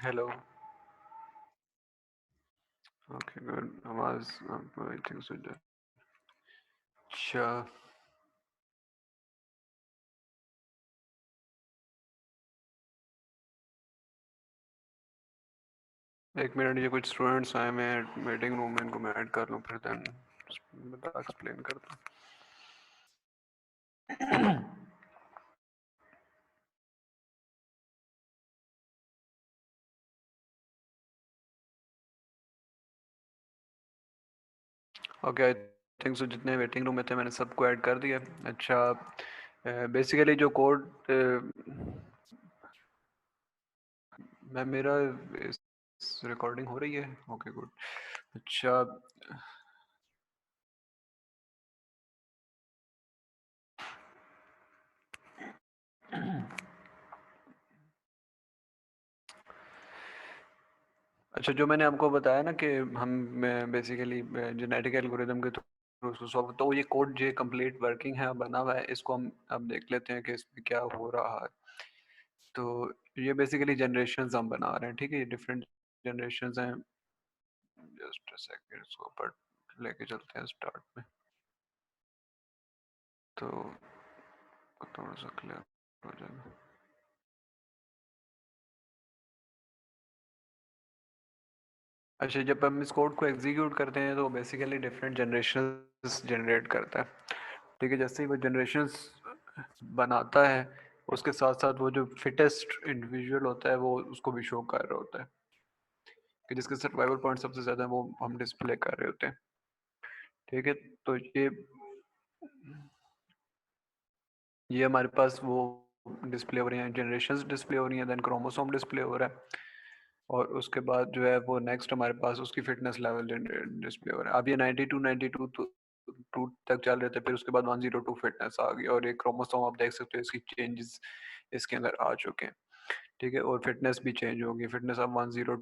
Hello. Okay good. आवाज आपको I think सुन जाए। अच्छा। एक मिनट, ये कुछ स्टूडेंट्स आए, मैं मीटिंग रूम में इनको मैं ऐड कर लूँ, फिर देन बता एक्सप्लेन करता हूँ। ओके आई थिंक सो जितने वेटिंग रूम में थे मैंने सबको ऐड कर दिया। अच्छा, बेसिकली जो कोड मैं मेरा रिकॉर्डिंग हो रही है। Okay good. अच्छा। अच्छा, जो मैंने आपको बताया ना कि हम बेसिकली जेनेटिक एल्गोरिदम के थ्रू उसको सॉल्व, तो ये कोड जो कंप्लीट वर्किंग है बना हुआ है, इसको हम अब देख लेते हैं कि इसमें क्या हो रहा है। तो ये बेसिकली जनरेशंस हम बना रहे हैं, ठीक है, ये डिफरेंट जनरेशंस हैं। जस्ट अ सेकंड, इसको ऊपर लेके चलते हैं स्टार्ट में, तो थोड़ा सा क्लियर हो जाएगा। अच्छा, जब हम इस कोड को एग्जीक्यूट करते हैं तो बेसिकली डिफरेंट जनरेशंस जनरेट करता है, ठीक है। जैसे ही वो जनरेशंस बनाता है, उसके साथ साथ वो जो फिटेस्ट इंडिविजुअल होता है वो उसको भी शो कर रहा होता है, कि जिसके सर्वाइवल पॉइंट सबसे ज़्यादा है वो हम डिस्प्ले कर रहे होते हैं, ठीक है। तो ये हमारे पास वो डिस्प्ले हो रही हैं, जनरेशंस डिस्प्ले हो रही हैं, देन क्रोमोसोम डिस्प्ले हो रहा है, और उसके बाद जो है वो नेक्स्ट हमारे पास उसकी फिटनेस लेवल डिस्प्ले हो रहा है। अब ये 92 तो टू तक चल रहे थे, फिर उसके बाद 102 फिटनेस आ गई, और एक क्रोमोसोम आप देख सकते हो इसकी चेंजेस इसके अंदर आ चुके हैं, ठीक है। और फिटनेस भी चेंज होगी, फिटनेस अब 102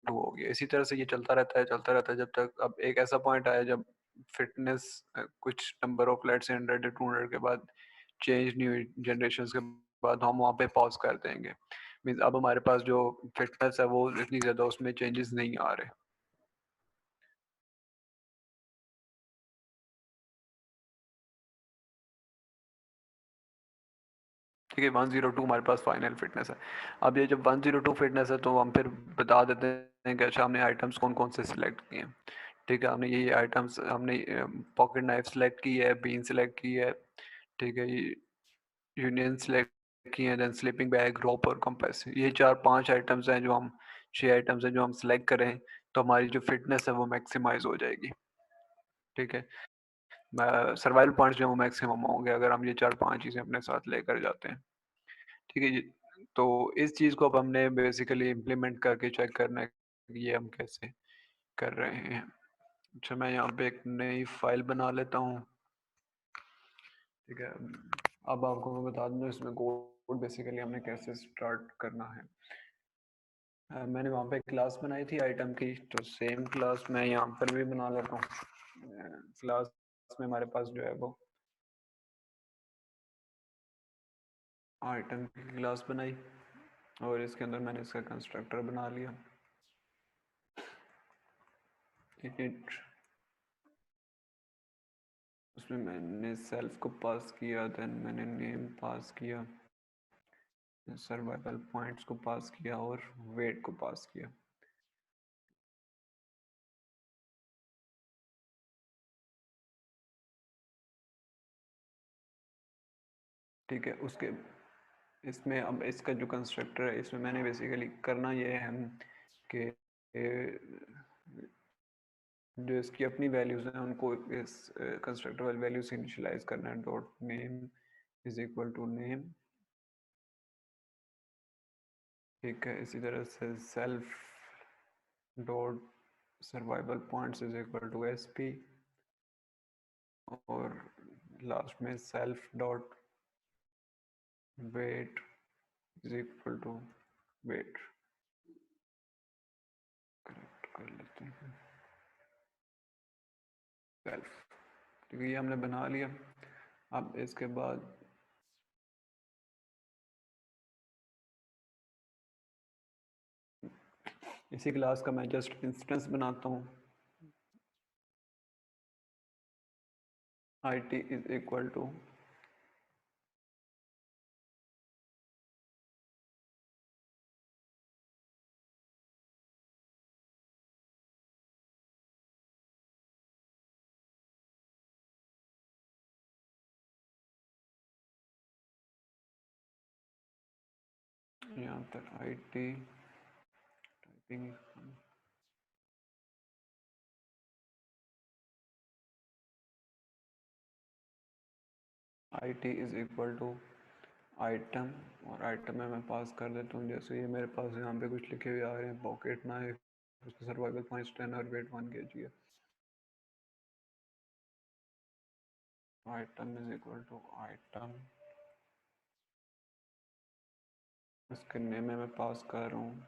होगी। इसी तरह से ये चलता रहता है, चलता रहता है, जब तक अब एक ऐसा पॉइंट आया जब फिटनेस कुछ नंबर ऑफ लेट्स 100 या 200 के बाद चेंज नहीं हुई, जनरेशन के बाद हम वहाँ पे पॉज कर देंगे। मीन्स अब हमारे पास जो फिटनेस है वो इतनी ज़्यादा उसमें चेंजेस नहीं आ रहे, ठीक है। 102 हमारे पास फाइनल फिटनेस है। अब ये जब 102 फिटनेस है तो हम फिर बता देते हैं कि अच्छा हमने आइटम्स कौन कौन से सिलेक्ट किए हैं, ठीक है। हमने ये आइटम्स, हमने पॉकेट नाइफ सेलेक्ट की है, बीन सेलेक्ट की है, ठीक है, यूनियन सेलेक्ट की है, देन स्लीपिंग बैग, रोप और कंपास, ये चार पांच आइटम्स हैं जो हम 6 आइटम्स हैं जो हम सेलेक्ट करें, तो हमारी जो फिटनेस है वो मैक्सिमाइज हो जाएगी, ठीक है। सर्वाइवल पॉइंट्स जो है वो मैक्सिमम होंगे अगर हम ये चार पांच चीज़ें अपने साथ लेकर जाते हैं, ठीक है जी। तो इस चीज़ को अब हमने बेसिकली इम्प्लीमेंट करके चेक करना है कि ये हम कैसे कर रहे हैं। अच्छा, मैं यहाँ पे एक नई फाइल बना लेता हूँ, ठीक है। अब आपको मैं बता दूँ इसमें कोड बेसिकली हमने कैसे स्टार्ट करना है। मैंने वहाँ पे क्लास बनाई थी आइटम की, तो सेम क्लास मैं यहाँ पर भी बना लेता हूँ। क्लास में हमारे पास जो है वो आइटम की क्लास बनाई, और इसके अंदर मैंने इसका कंस्ट्रक्टर बना लिया, इनिट। उसमें मैंने सेल्फ को पास किया, देन मैंने नेम पास किया, सर्वाइवल पॉइंट्स को पास किया, और वेट को पास किया, ठीक है। उसके इसमें अब इसका जो कंस्ट्रक्टर है इसमें मैंने बेसिकली करना ये है कि जो इसकी अपनी वैल्यूज़ हैं उनको इस कंस्ट्रक्टर वाली वैल्यू से इनिशियलाइज करना है। Dot name is equal to name, ठीक है। इसी तरह से self dot survival points is equal to S P, और लास्ट में self dot weight is equal to weight. Correct कर लेते हैं सेल्फ, ठीक है, ये हमने बना लिया। अब इसके बाद इसी क्लास का मैं जस्ट इंस्टेंस बनाता हूँ। IT इज इक्वल टू यहाँ पर IT typing IT is equal to item, और आइटम में मैं पास कर देता हूँ जैसे ये मेरे पास यहाँ पे कुछ लिखे हुए आ रहे हैं, पॉकेट नाइफ, उसका सर्वाइवल पॉइंट्स 10 और वेट 1 kg है। Item is equal to item, इसके नेम में मैं पास कर रहा हूँ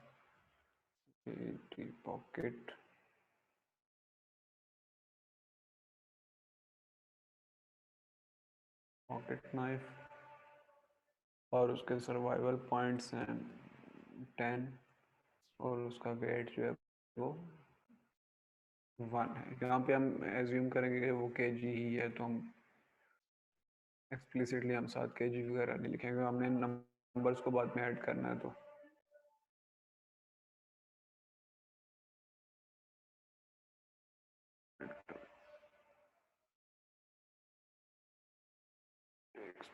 पॉकेट, पॉकेट नाइफ, और उसके सर्वाइवल पॉइंट्स हैं 10, और उसका वेट जो है वो 1 है। यहाँ पे हम एज्यूम करेंगे कि वो केजी ही है, तो हम एक्सप्लिसिटली हम साथ केजी वगैरह नहीं लिखेंगे, हमने नंबर्स को बाद में ऐड करना है। तो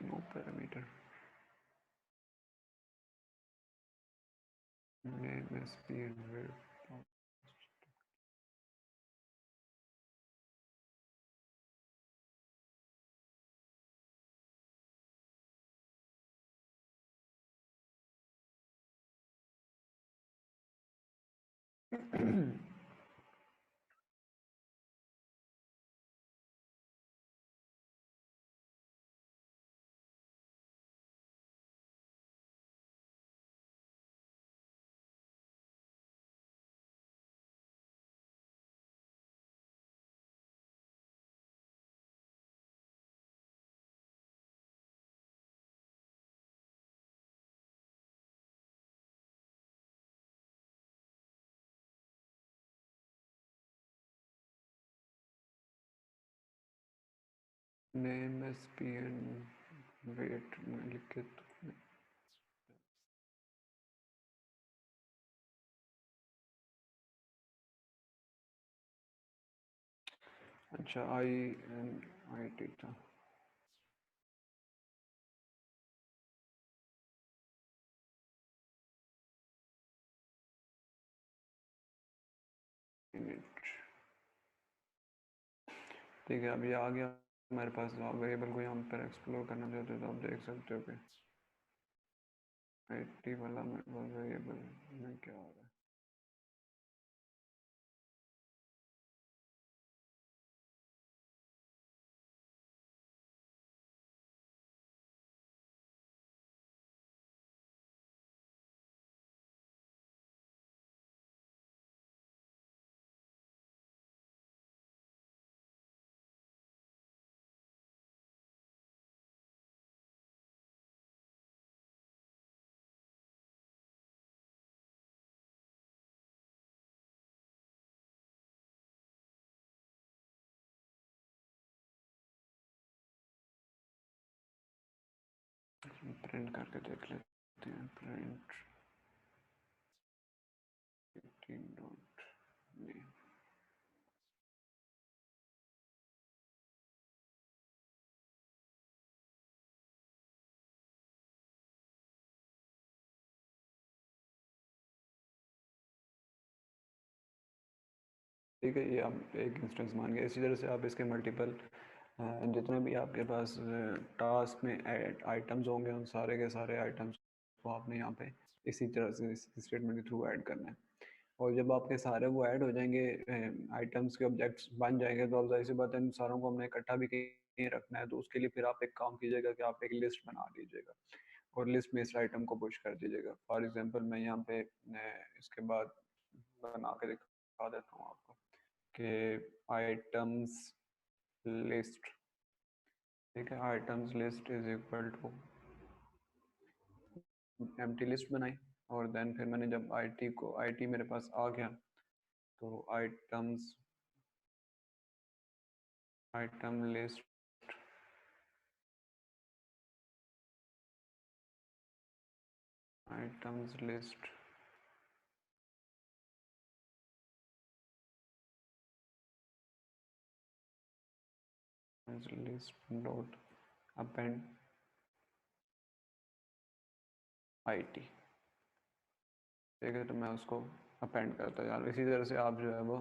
no parameter name speed weight. Name speed weight लिख के तो अच्छा IT था। मिनट, ठीक है अभी आ गया हमारे पास। वेरिएबल को यहाँ पर एक्सप्लोर करना चाहते हो तो आप देख सकते हो कि IT वाला मेरे पास वेरिएबल में क्या आ रहा है। प्रिंट करके देख लेते हैं। Print 18 dot name. ठीक है, ये आप एक इंस्टेंस मान गए। इसी तरह से आप इसके मल्टीपल जितने भी आपके पास टास्क में आइटम्स होंगे उन सारे के सारे आइटम्स को आपने यहाँ पे इसी तरह से इस स्टेटमेंट के थ्रू ऐड करना है। और जब आपके सारे वो ऐड हो जाएंगे, आइटम्स के ऑब्जेक्ट्स बन जाएंगे, तो अब जाहिर सी बात है इन सारों को हमने इकट्ठा भी कहीं रखना है। तो उसके लिए फिर आप एक काम कीजिएगा कि आप एक लिस्ट बना लीजिएगा और लिस्ट में इस आइटम को पुश कर दीजिएगा। फॉर एग्जांपल मैं यहाँ पे इसके बाद बना के दिखा देता हूँ आपको कि आइटम्स लिस्ट, ठीक है, items list is equal to empty list बनाई। और देन फिर मैंने जब आईटी मेरे पास आ गया, तो item list items list dot append IT, ठीक है। तो मैं उसको अपेंड करता जाऊँ। इसी तरह से आप जो है वो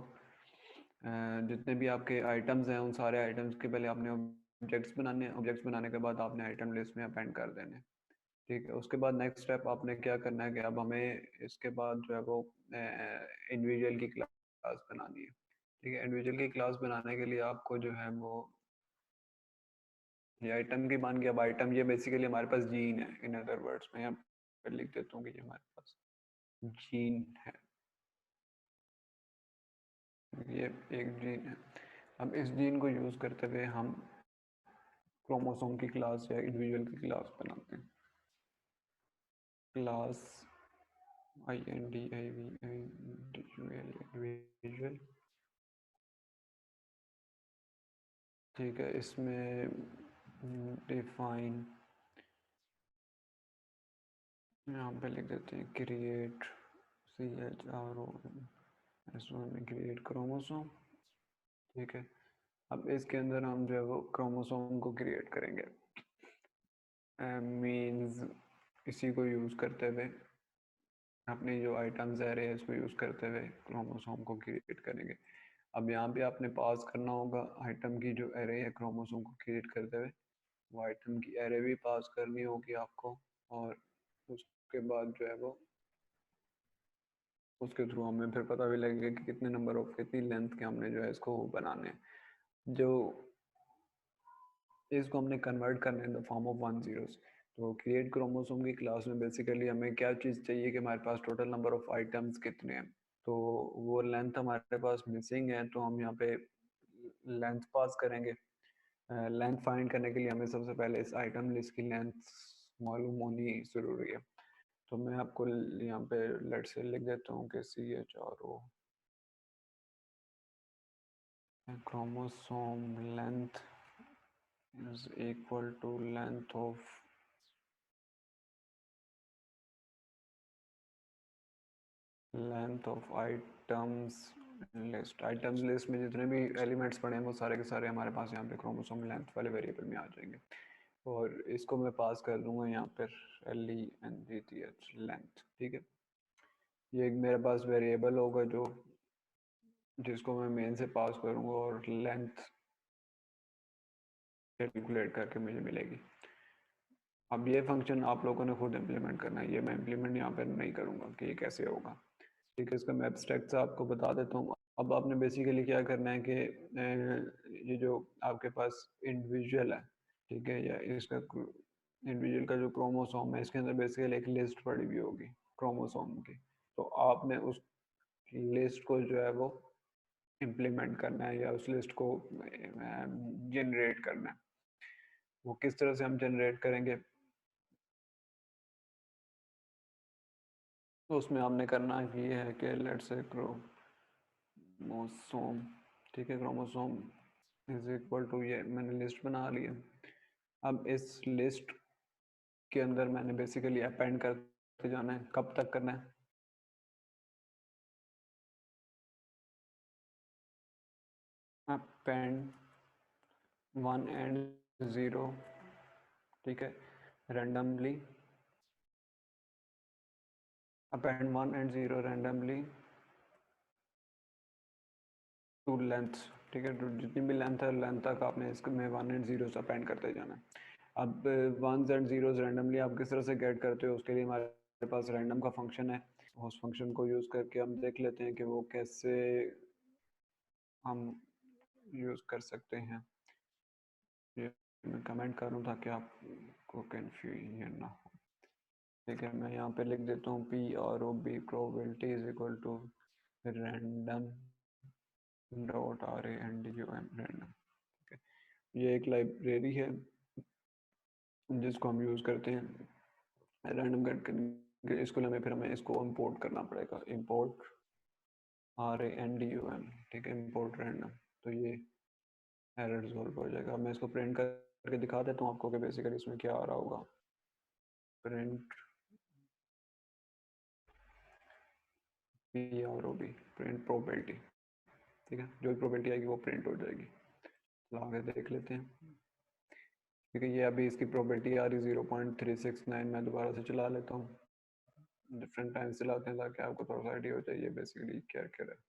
जितने भी आपके आइटम्स हैं उन सारे आइटम्स के पहले आपने ऑब्जेक्ट्स बनाने हैं, ऑब्जेक्ट्स बनाने के बाद आपने आइटम लिस्ट में अपेंड कर देने, ठीक है। उसके बाद नेक्स्ट स्टेप आपने क्या करना है कि अब हमें इसके बाद जो है वो इंडिविजुअल की क्लास बनानी है, ठीक है। इंडिविजुअल की क्लास बनाने के लिए आपको जो है वो ये आइटम की मान के, अब आइटम ये बेसिकली हमारे पास जीन है, इन अदर वर्ड्स में यहाँ पर लिख देता हूँ कि ये हमारे पास जीन है, ये एक जीन है। अब इस जीन को यूज़ करते हुए हम क्रोमोसोम की क्लास या इंडिविजुअल की क्लास बनाते हैं। क्लास इंडिविजुअल, ठीक है। इसमें डिफाइन यहाँ पे लिख देते हैं क्रिएट CHRO में क्रिएट क्रोमोसोम, ठीक है। अब इसके अंदर हम जो है वो क्रोमोसोम को क्रिएट करेंगे, मीन्स इसी को यूज़ करते हुए अपनी जो आइटम्स एरे है इसको यूज़ करते हुए क्रोमोसोम को क्रिएट करेंगे। अब यहाँ पे आपने पास करना होगा आइटम की जो एरे है क्रोमोसोम को क्रिएट करते हुए, वो आइटम की एरे भी पास करनी होगी आपको। और उसके बाद जो है वो उसके थ्रू हमें फिर पता भी लगेगा कि कितने नंबर ऑफ कितनी लेंथ के हमने जो है इसको बनाने हैं। जो इसको हमने कन्वर्ट करना है in the form of 1 zeros। तो क्रिएट क्रोमोसोम की क्लास में बेसिकली हमें क्या चीज़ चाहिए कि हमारे पास टोटल नंबर ऑफ आइटम्स कितने हैं। तो वो लेंथ हमारे पास मिसिंग है, तो हम यहाँ पे लेंथ पास करेंगे। लेंथ फाइंड करने के लिए हमें सबसे पहले इस आइटम लिस्ट की लेंथ मालूम होनी ज़रूरी है। तो मैं आपको यहाँ पे लेट से लिख देता हूँ कि CHRO chromosome length is equal to length of items list में जितने भी एलिमेंट्स पड़े हैं वो सारे के सारे हमारे पास यहाँ पे क्रोमोसोम लेंथ वाले वेरिएबल में आ जाएंगे। और इसको मैं पास कर दूंगा यहाँ पर LENGTH लेंथ, ठीक है। ये एक मेरे पास वेरिएबल होगा जो जिसको मैं मेन से पास करूँगा और लेंथ कैलकुलेट करके मुझे मिलेगी। अब ये फंक्शन आप लोगों ने खुद इम्प्लीमेंट करना है, ये मैं इम्प्लीमेंट यहाँ पर नहीं करूँगा कि ये कैसे होगा, ठीक है। इसका मैं एब्स्ट्रैक्ट से आपको बता देता हूँ। अब आपने बेसिकली क्या करना है कि ये जो आपके पास इंडिविजुअल है, ठीक है, या इसका इंडिविजुअल का जो क्रोमोसोम है इसके अंदर बेसिकली एक लिस्ट पड़ी हुई होगी क्रोमोसोम की। तो आपने उस लिस्ट को जो है वो इम्प्लीमेंट करना है या उस लिस्ट को जनरेट करना है। वो किस तरह से हम जनरेट करेंगे, तो उसमें आपने करना ये है कि लेट्स से क्रोमोसोम, ठीक है, क्रोमोसोम इज इक्वल टू, ये मैंने लिस्ट बना ली है। अब इस लिस्ट के अंदर मैंने बेसिकली अपेंड करते जाना है। कब तक करना है, अपेंड 1 and 0, ठीक है, randomly append 1 and 0 randomly to length, ठीक है। तो जितनी भी लेंथ है लेंथ तक आपने इसमें 1 and 0 अपेंड करते जाना है। अब 1s and 0s रैंडमली आप किस तरह से गेट करते हो, उसके लिए हमारे पास रैंडम का फंक्शन है। उस फंक्शन को यूज़ करके हम देख लेते हैं कि वो कैसे हम यूज़ कर सकते हैं। ये मैं कमेंट करूँ ताकि आपको कन्फ्यूजन ना हो, ठीक है। मैं यहाँ पे लिख देता हूँ PROB probability is equal to random dot RANDOM random, ठीक है। ये एक लाइब्रेरी है जिसको हम यूज़ करते हैं रैंडम गेट करने इसको हमें फिर हमें इसको इंपोर्ट करना पड़ेगा, इंपोर्ट RANDUM, ठीक है, इंपोर्ट रैंडम। तो ये एरर रिजॉल्व हो जाएगा। मैं इसको प्रिंट करके दिखा देता हूँ आपको कि बेसिकली इसमें क्या आ रहा होगा। प्रिंट PROB, प्रिंट प्रोबेबिलिटी, ठीक है, जो भी प्रोबेबिलिटी आएगी वो प्रिंट हो जाएगी। तो आगे देख लेते हैं, क्योंकि ये अभी इसकी प्रोबेबिलिटी आ रही 0.369। मैं दोबारा से चला लेता हूँ, डिफरेंट टाइम चलाते हैं ताकि आपको थोड़ा सा आइडिया हो जाए बेसिकली क्या क्या है।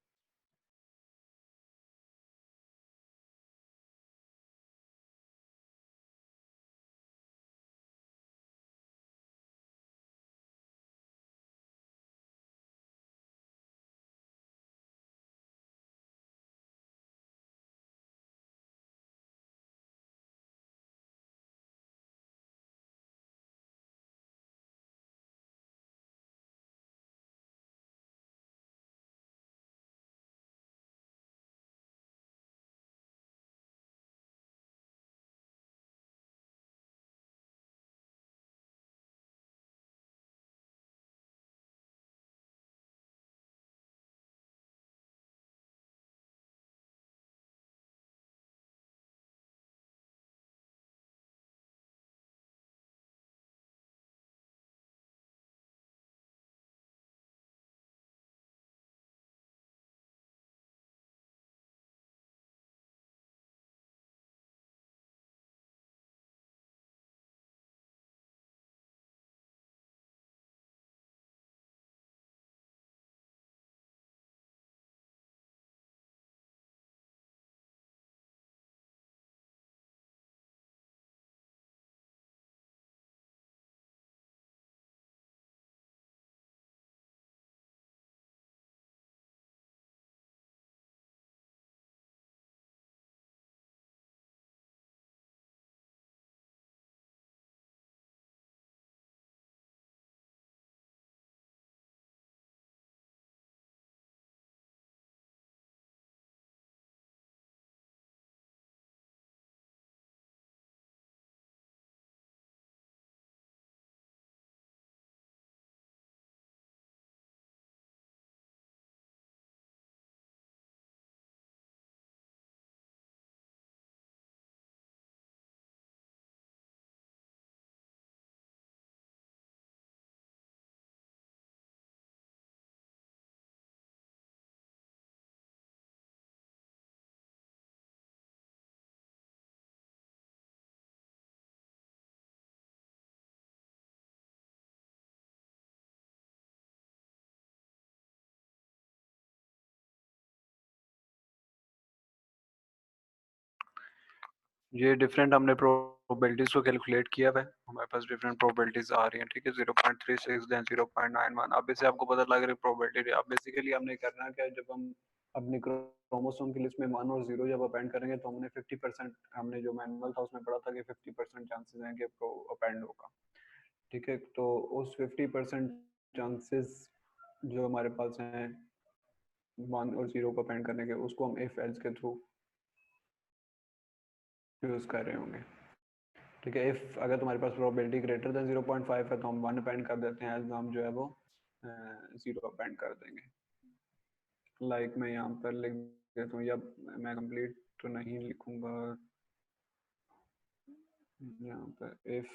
ये डिफरेंट हमने प्रोबेबिलिटीज को कैलकुलेट किया हुआ है, हमारे पास डिफरेंट प्रोबेबिलिटीज आ रही हैं, ठीक है, 0.36 देन 0.91। अब इससे आपको पता लग रहा है प्रोबेबिलिटी। अब बेसिकली हमने करना क्या है, जब हम अपनी क्रोमोसोम की लिस्ट में 1 और 0 जब अपेंड करेंगे तो हमने 50%, हमने जो मैनुअल था उसमें पढ़ा था कि 50% चांसेस हैं कि अपेंड होगा, ठीक है। तो उस 50% चांसेस जो हमारे पास हैं 1 और 0 को अपेंड करने के, उसको हम इफ एल्स के थ्रू यूज कर रहे होंगे, ठीक है। इफ अगर तुम्हारे पास प्रोबेबिलिटी ग्रेटर देन 0.5 है तो हम 1 अपेंड कर देते हैं, एज हम जो है वो 0 अपेंड कर देंगे। लाइक मैं यहाँ पर लिख देता हूँ, या मैं कंप्लीट तो नहीं लिखूंगा यहाँ पर। इफ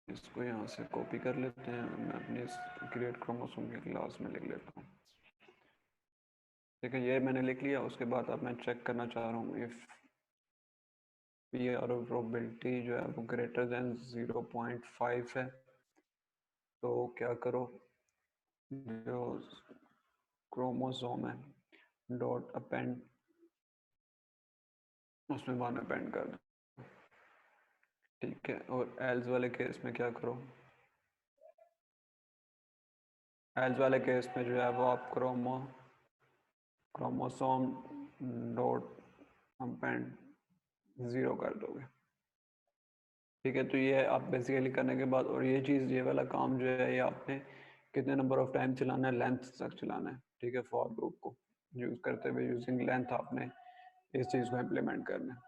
इसको यहाँ से कॉपी कर लेते हैं, मैं अपने क्रिएट क्रोमोसोम के क्लास में लिख लेता हूँ, ठीक है। ये मैंने लिख लिया। उसके बाद अब मैं चेक करना चाह रहा हूँ इफ पी और प्रोबेबिलिटी जो है वो ग्रेटर देन 0.5 है, तो क्या करो, जो क्रोमोसोम है डॉट अपेंड, उसमें 1 अपेंड कर दो, ठीक है। और एल्स वाले केस में क्या करो, एल्स वाले केस में जो है वो आप क्रोमोसोम डॉट अपेंड 0 कर दोगे, ठीक है। तो ये आप बेसिकली करने के बाद, और ये चीज़, ये वाला काम जो है ये आपने कितने नंबर ऑफ टाइम चलाना है, लेंथ तक चलाना है, ठीक है। फॉर लूप को यूज़ करते हुए यूजिंग लेंथ आपने इस चीज़ को इम्प्लीमेंट करना है।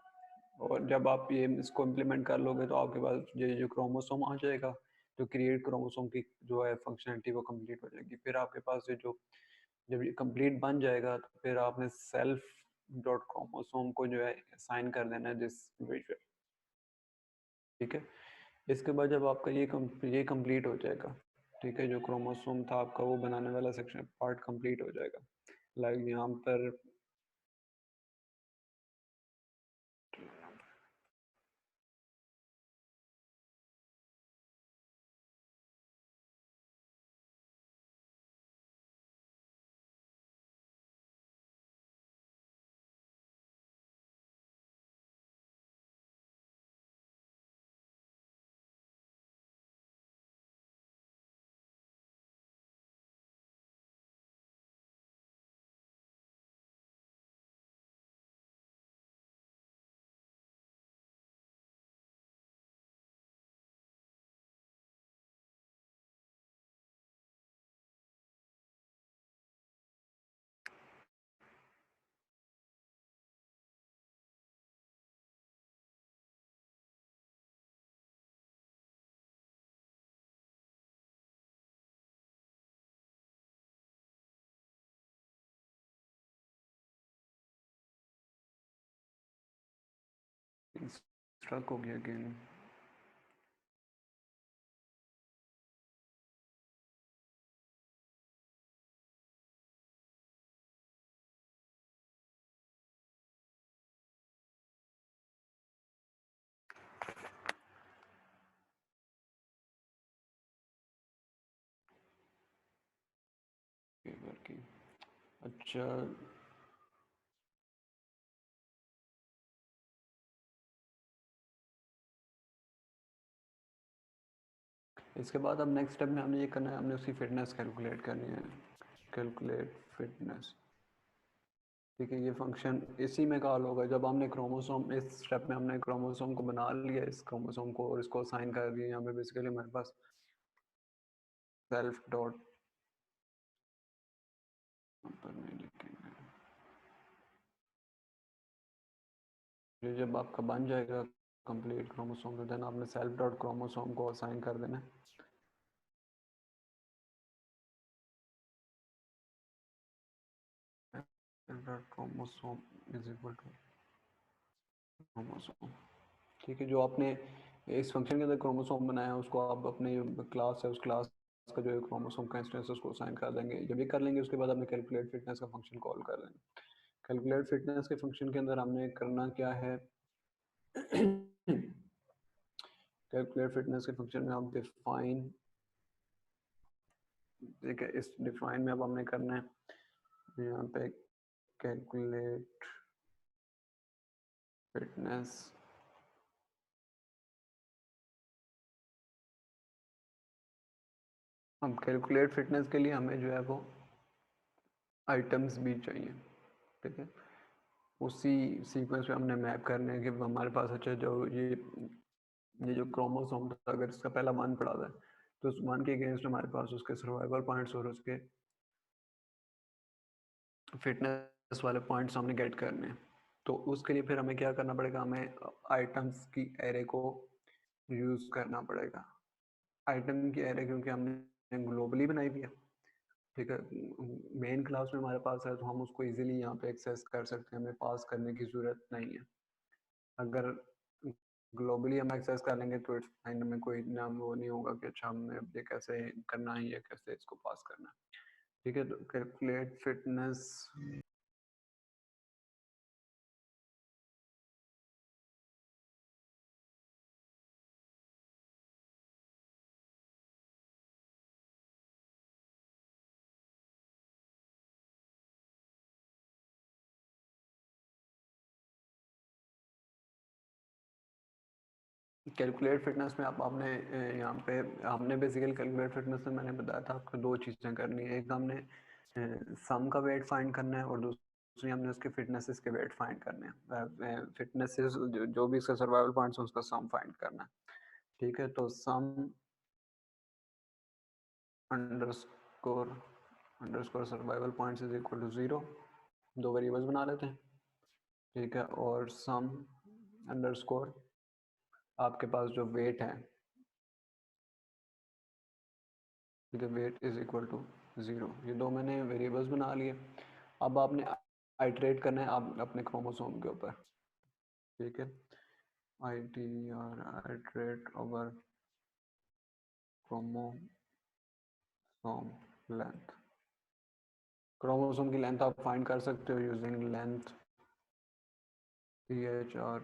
और जब आप ये इसको इम्प्लीमेंट कर लोगे तो आपके पास ये जो क्रोमोसोम आ जाएगा, जो क्रिएट क्रोमोसोम की जो है फंक्शनलिटी वो कंप्लीट हो जाएगी। फिर आपके पास ये जो जब ये कंप्लीट बन जाएगा तो फिर आपने सेल्फ डॉट क्रोमोसोम को जो है साइन कर देना है दिस इंडिविजुअल। ठीक है, इसके बाद जब आपका ये कंप्लीट हो जाएगा, ठीक है, जो क्रोमोसोम था आपका वो बनाने वाला सेक्शन पार्ट कंप्लीट हो जाएगा। लाइक यहाँ पर स्ट्रक हो गया अगेन। अच्छा, इसके बाद अब नेक्स्ट स्टेप में हमने ये करना है, हमने उसकी फिटनेस कैलकुलेट करनी है। कैलकुलेट फिटनेस, ठीक है, ये फंक्शन इसी में कॉल होगा जब हमने क्रोमोसोम, इस स्टेप में हमने क्रोमोसोम को बना लिया, इस क्रोमोसोम को, और इसको असाइन कर दिया। यहाँ पे बेसिकली हमारे पास सेल्फ डॉट पर नहीं लिखेंगे, ये जब आपका बन जाएगा कंप्लीट क्रोमोसोम तो देन आपने सेल्फ डॉट क्रोमोसोम को असाइन कर देना है। Dot chromosome is equal to chromosome, ठीक है, जो आपने इस फंक्शन के अंदर क्रोमोसोम बनाया है उसको आप अपने क्लास है उस क्लास का जो क्रोमोसोम का इंस्टेंस है उसको असाइन कर देंगे। जब ये कर लेंगे उसके बाद हमने कैलकुलेट फिटनेस का फंक्शन कॉल कर लेंगे। कैलकुलेट फिटनेस के फंक्शन के अंदर हमने करना क्या है, कैलकुलेट फिटनेस के फंक्शन में हम डिफाइन, ठीक है, इस डिफाइन में अब हमने करना है यहाँ पे कैलकुलेट फिटनेस, हम कैलकुलेट फिटनेस के लिए हमें जो है वो आइटम्स भी चाहिए, ठीक है, उसी सीक्वेंस में हमने मैप करने हैं कि हमारे पास अच्छा जो ये जो क्रोमोसोम था अगर इसका पहला वन पड़ा था तो उस वन के अगेंस्ट हमारे पास उसके सर्वाइवल पॉइंट्स और उसके फिटनेस वाले पॉइंट्स हमने गेट करने हैं। तो उसके लिए फिर हमें क्या करना पड़ेगा, हमें आइटम्स की एरे को यूज़ करना पड़ेगा। आइटम की एरे क्योंकि हमने ग्लोबली बनाई हुई है, ठीक है, मेन क्लास में हमारे पास है तो हम उसको इजीली यहाँ पे एक्सेस कर सकते हैं, हमें पास करने की ज़रूरत नहीं है। अगर ग्लोबली हम एक्सेस कर लेंगे तो इट्स फाइन, में कोई इतना वो नहीं होगा कि अच्छा हमें ये कैसे करना है या कैसे इसको पास करना है। ठीक है, तो कैलकुलेट फिटनेस, कैलकुलेट फिटनेस में आप आपने यहाँ पे हमने बेसिकली कैलकुलेट फिटनेस में मैंने बताया था आपको दो चीज़ें करनी है, एक हमने सम का वेट फाइंड करना है और दूसरी हमने उसके फिटनेसेस के वेट फाइंड करने हैं। फिटनेसेस जो भी इसका सर्वाइवल पॉइंट्स हैं उसका सम फाइंड करना है। ठीक है, तो sum underscore underscore survival points is equal to 0, दो वेरिएबल्स बना लेते हैं। ठीक है, और सम अंडरस्कोर आपके पास जो वेट है, ठीक है, वेट इज इक्वल टू 0। ये दो मैंने वेरिएबल्स बना लिए। अब आपने आइटरेट करना है आप अपने क्रोमोसोम के ऊपर, ठीक है। I T R iterate over chromosome length. Chromosome की लेंथ आप फाइंड कर सकते हो using length P H R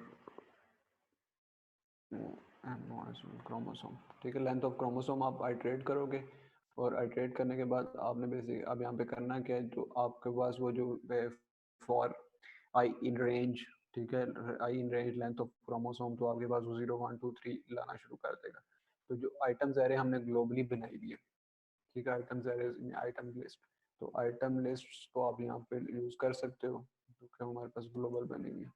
chromosome, ठीक है। लेंथ ऑफ क्रोमोसोम आप आइटरेट करोगे, और आइटरेट करने के बाद आपने बेसिक अब यहाँ पे करना क्या है, जो आपके पास वो जो फॉर आई इन रेंज, ठीक है, I in range length of chromosome, तो आपके पास वो 0 1 2 3 लाना शुरू कर देगा। तो जो आइटम्स एरे हमने ग्लोबली बनाई हुई है, ठीक है, आइटम्स एरे आइटम लिस्ट, तो आइटम लिस्ट को आप यहाँ पे यूज कर सकते हो, क्योंकि हमारे पास ग्लोबल बनी हुई है।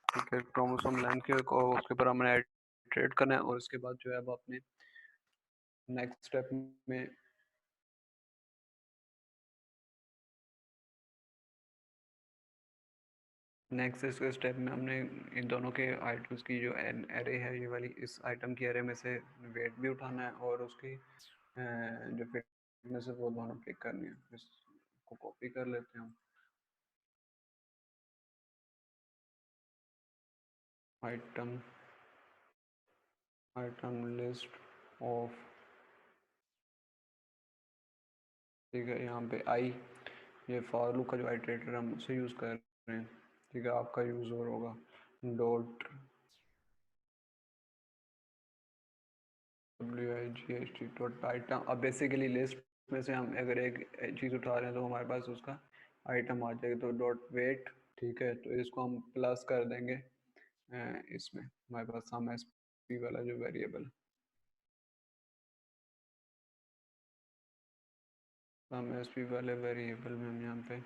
ठीक है, क्रोमोसोम लेंथ के को उसके ऊपर हमने इटरेट करना है, और उसके बाद जो है अब अपने नेक्स्ट स्टेप में नेक्स्ट इसके स्टेप में हमने इन दोनों के आइटम्स की जो एरे है, ये वाली इस आइटम की एरे में से वेट भी उठाना है, और उसकी जो फिटनेस है वो दोनों पिक करनी है। इसको कॉपी कर लेते हैं हम। आइटम आइटम लिस्ट ऑफ, ठीक है, यहाँ पे आई, ये फॉर लूप का जो आइटरेटर हम उसे यूज़ कर रहे हैं, ठीक है, आपका यूज़ और होगा डॉट आइटम। अब बेसिकली लिस्ट में से हम अगर एक चीज़ उठा रहे हैं तो हमारे पास उसका आइटम आ जाएगा, तो डॉट वेट, ठीक है, तो इसको हम प्लस कर देंगे इसमें हमारे पास सम एस पी वाला जो वेरिएबल, सम एस पी वाले वेरिएबल में हम यहाँ पे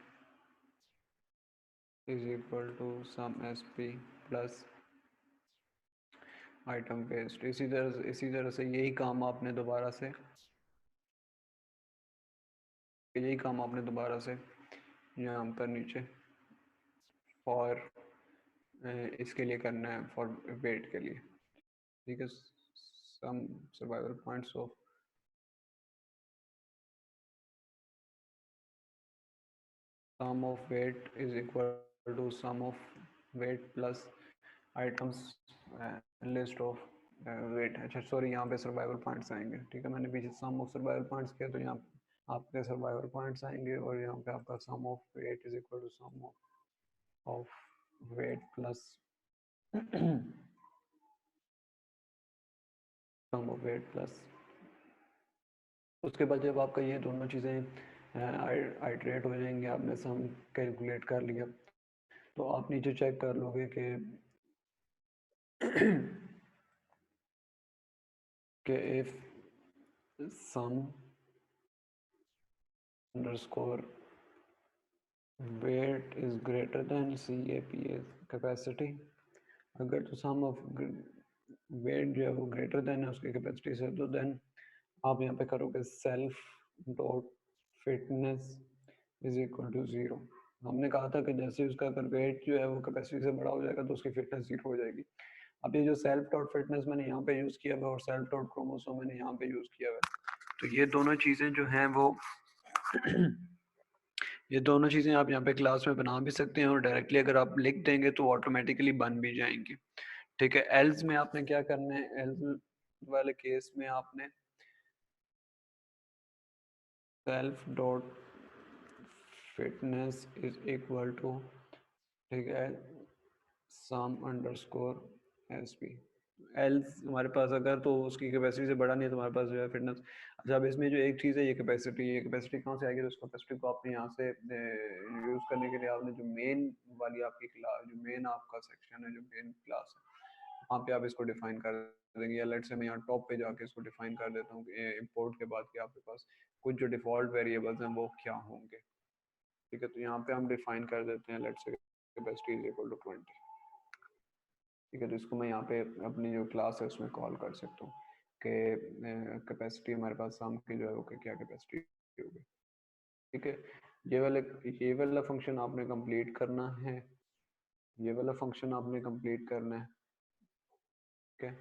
is equal to sum S P plus item वेस्ट। इसी तरह से यही काम आपने दोबारा से यहाँ पर नीचे फॉर इसके लिए करना है, फॉर वेट के लिए, ठीक है। Sum survival points of sum of weight is equal to sum of weight plus items list of weight. अच्छा सॉरी, यहाँ पे सर्वाइवल पॉइंट्स आएंगे, ठीक है, मैंने पीछे सम ऑफ सर्वाइवल पॉइंट्स किया, तो यहाँ आपके सर्वाइवल पॉइंट्स आएंगे, और यहाँ पे आपका sum of weight is equal to sum of weight plus sum of weight plus. उसके बाद जब आपका ये दोनों चीज़ें आइटरेट हो जाएंगे, आपने सम कैलकुलेट कर लिया, तो आप नीचे चेक कर लोगे कि कि if sum underscore weight is greater than CAPA capacity. अगर तो सम ऑफ वेट जो है वो ग्रेटर देन है उसकी कैपेसिटी से, तो देन आप यहाँ पे करोगे self dot fitness is equal to 0। हमने कहा था कि जैसे उसका अगर वेट जो है वो कैपेसिटी से बड़ा हो जाएगा तो उसकी फिटनेस 0 हो जाएगी। अब ये जो सेल्फ डॉट फिटनेस मैंने यहाँ पे यूज़ किया हुआ है और सेल्फ डॉट क्रोमोसोम मैंने यहाँ पे यूज़ किया हुआ है, तो ये दोनों चीज़ें जो हैं वो ये दोनों चीज़ें आप यहाँ पे क्लास में बना भी सकते हैं और डायरेक्टली अगर आप लिख देंगे तो ऑटोमेटिकली बन भी जाएंगी। ठीक है, एल्स में आपने क्या करना है, एल्स वाले केस में आपने self dot fitness is equal to, ठीक है, सम अंडरस्कोर SP। एल्स हमारे पास अगर तो उसकी कैपेसिटी से बड़ा नहीं है तो हमारे पास जो है फिटनेस। अच्छा, अब इसमें जो एक चीज़ है ये कैपेसिटी कहाँ से आएगी, तो उस कैपेसिटी को आपने यहाँ से यूज़ करने के लिए आपने जो मेन वाली आपकी क्लास, जो मेन आपका सेक्शन है, जो मेन क्लास है, वहाँ पे आप इसको डिफाइन कर देंगे। या लेट्स से मैं यहाँ टॉप पे जाके इसको डिफाइन कर देता हूँ कि इंपोर्ट के बाद कि आपके पास कुछ जो डिफॉल्ट वेरिएबल्स हैं वो क्या होंगे। ठीक है, तो यहाँ पे हम डिफाइन कर देते हैं let's say capacity is equal to 20। ठीक है, तो इसको मैं यहाँ पे अपनी जो क्लास है उसमें कॉल कर सकता हूँ कि कैपेसिटी हमारे पास सम की जो है वो क्या कैपेसिटी होगी। ठीक है, ये वाला फंक्शन आपने कंप्लीट करना है, ये वाला फंक्शन आपने कंप्लीट करना है। ठीक है,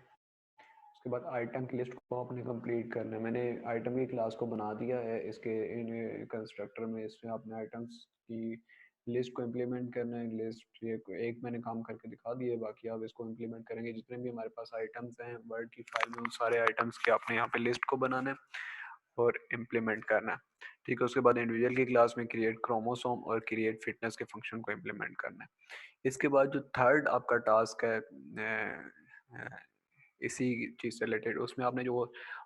उसके बाद आइटम की लिस्ट को आपने कंप्लीट करना है। मैंने आइटम की क्लास को बना दिया है इसके इन कंस्ट्रक्टर में, इसमें आपने आइटम्स की लिस्ट को इम्प्लीमेंट करना है। लिस्ट ये एक मैंने काम करके दिखा दिया है, बाकी आप इसको इम्प्लीमेंट करेंगे। जितने भी हमारे पास आइटम्स हैं वर्ड की फाइल में, उन सारे आइटम्स के आपने यहाँ पे लिस्ट को बनाना है और इम्प्लीमेंट करना है। ठीक है, उसके बाद इंडिविजुअल की क्लास में क्रिएट क्रोमोसोम और क्रिएट फिटनेस के फंक्शन को इम्प्लीमेंट करना है। इसके बाद जो थर्ड आपका टास्क है इसी चीज़ से रिलेटेड, उसमें आपने जो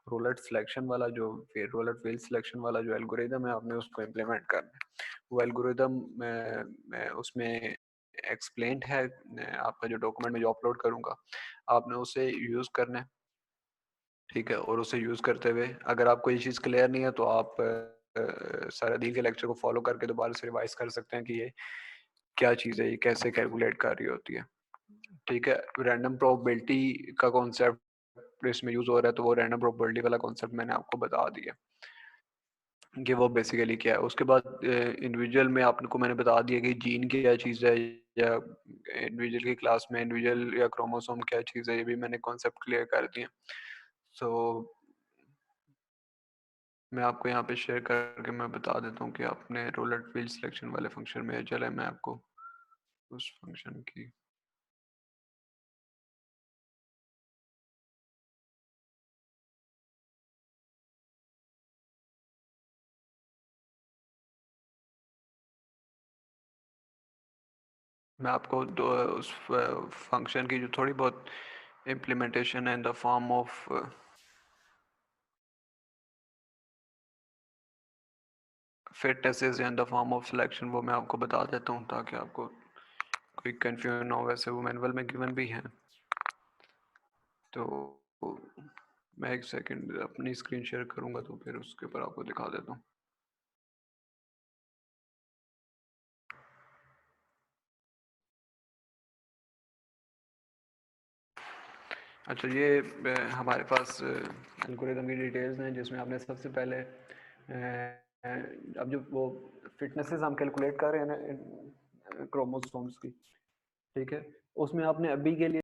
रोलर सिलेक्शन वाला जो फिर रोलर व्हील सिलेक्शन वाला जो एल्गोरिदम है आपने उसको इम्प्लीमेंट करना है। वो एल्गोरिदम उसमें एक्सप्लेन्ड है, आपका जो डॉक्यूमेंट में जो अपलोड करूँगा आपने उसे यूज़ करना है। ठीक है, और उसे यूज़ करते हुए अगर आपको ये चीज़ क्लियर नहीं है तो आप सारादील के लेक्चर को फॉलो करके दोबारा से रिवाइज कर सकते हैं कि ये क्या चीज़ है, ये कैसे कैलकुलेट कर रही होती है। ठीक है, रैंडम प्रोबेबिलिटी का कॉन्सेप्ट इसमें यूज़ हो रहा है, तो वो रैंडम प्रोबेबिलिटी वाला कॉन्सेप्ट मैंने आपको बता दिया कि वो बेसिकली क्या है। उसके बाद इंडिविजुअल में आपको मैंने बता दिया कि जीन क्या चीज़ है, या इंडिविजुअल की क्लास में इंडिविजुअल या क्रोमोसोम क्या चीज़ है, ये भी मैंने कॉन्सेप्ट क्लियर कर दिए। सो मैं आपको यहाँ पे शेयर करके मैं बता देता हूँ कि आपने रोलर फील्ड सिलेक्शन वाले फंक्शन में चले, मैं आपको उस फंक्शन की मैं आपको उस फंक्शन की जो थोड़ी बहुत इम्प्लीमेंटेशन है इन द फॉर्म ऑफ फिटनेसेस या in the form of selection, वो मैं आपको बता देता हूँ ताकि आपको कोई कंफ्यूजन ना हो। वैसे वो मैनुअल में गिवन भी है, तो मैं एक सेकंड अपनी स्क्रीन शेयर करूँगा तो फिर उसके ऊपर आपको दिखा देता हूँ। अच्छा, ये हमारे पास एल्गोरिदम की डिटेल्स हैं जिसमें आपने सबसे पहले अब जो वो फिटनेसेस हम कैलकुलेट कर रहे हैं ना क्रोमोसोम्स की, ठीक है, उसमें आपने अभी के लिए